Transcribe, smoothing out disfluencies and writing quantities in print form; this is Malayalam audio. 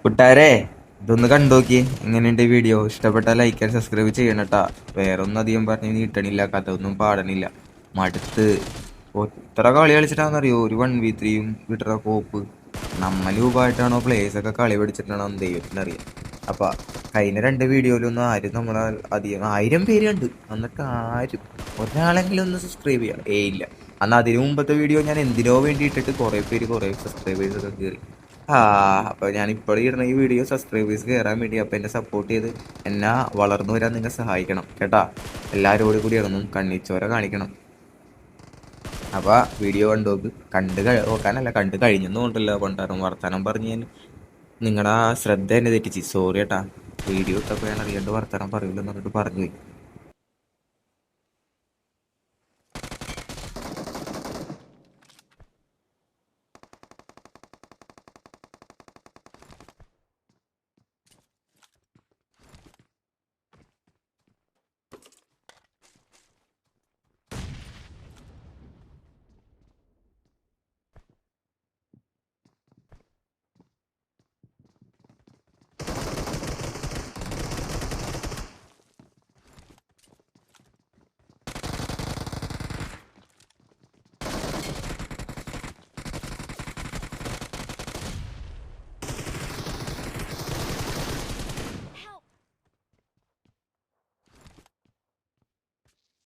കൂട്ടുകാരെ ഇതൊന്ന് കണ്ടോക്കി എങ്ങനെയുണ്ട് വീഡിയോ. ഇഷ്ടപ്പെട്ടാൽ ലൈക്ക് ആൻഡ് സബ്സ്ക്രൈബ് ചെയ്യണട്ടാ. വേറെ ഒന്നും അധികം പറഞ്ഞ് നീട്ടണില്ല, കഥ ഒന്നും പാടണില്ല. മടുത്ത് എത്ര കളി കളിച്ചിട്ടാണെന്നറിയോ ഒരു 1v3യും കിട്ടുന്ന കോപ്പ്. നമ്മ ലൂപായിട്ടാണോ പ്ലേയേഴ്സ് ഒക്കെ കളി പഠിച്ചിട്ടാണോ ദൈവത്തിനറിയാം. അപ്പൊ കഴിഞ്ഞ 2 വീഡിയോയിലൊന്നും ആരും നമ്മളെ അധികം 1000 പേര് കണ്ട്, എന്നിട്ട് ആരും ഒരാളെങ്കിലും ഒന്ന് സബ്സ്ക്രൈബ് ചെയ്യാം ഇല്ല. അന്ന് അതിനു മുമ്പത്തെ വീഡിയോ ഞാൻ എന്തിനോ വേണ്ടി ഇട്ടിട്ട് കുറെ പേര് കുറെ സബ്സ്ക്രൈബേഴ്സ് ഒക്കെ കയറി. അപ്പൊ ഞാൻ ഇപ്പോൾ ഇടുന്ന ഈ വീഡിയോ സബ്സ്ക്രൈബേഴ്സ് കയറാൻ വേണ്ടി. അപ്പൊ എന്നെ സപ്പോർട്ട് ചെയ്ത് എന്നെ വളർന്നു വരാൻ നിങ്ങൾ സഹായിക്കണം കേട്ടാ. എല്ലാവരോടും കൂടി ഇറങ്ങും കണ്ണിച്ചോര കാണിക്കണം. അപ്പൊ വീഡിയോ നോക്കാനല്ല, കണ്ടു കഴിഞ്ഞെന്ന് കൊണ്ടല്ലോ കൊണ്ടാറും വർത്താനം പറഞ്ഞ് ഞാൻ നിങ്ങളുടെ ആ ശ്രദ്ധ എന്നെ തെറ്റിച്ച്. സോറി ഏട്ടാ. വീഡിയോ ഇട്ടപ്പോൾ ഞാൻ അറിയാണ്ട് വർത്താനം പറയൂലെന്ന് പറഞ്ഞിട്ട് പറഞ്ഞു പോയി.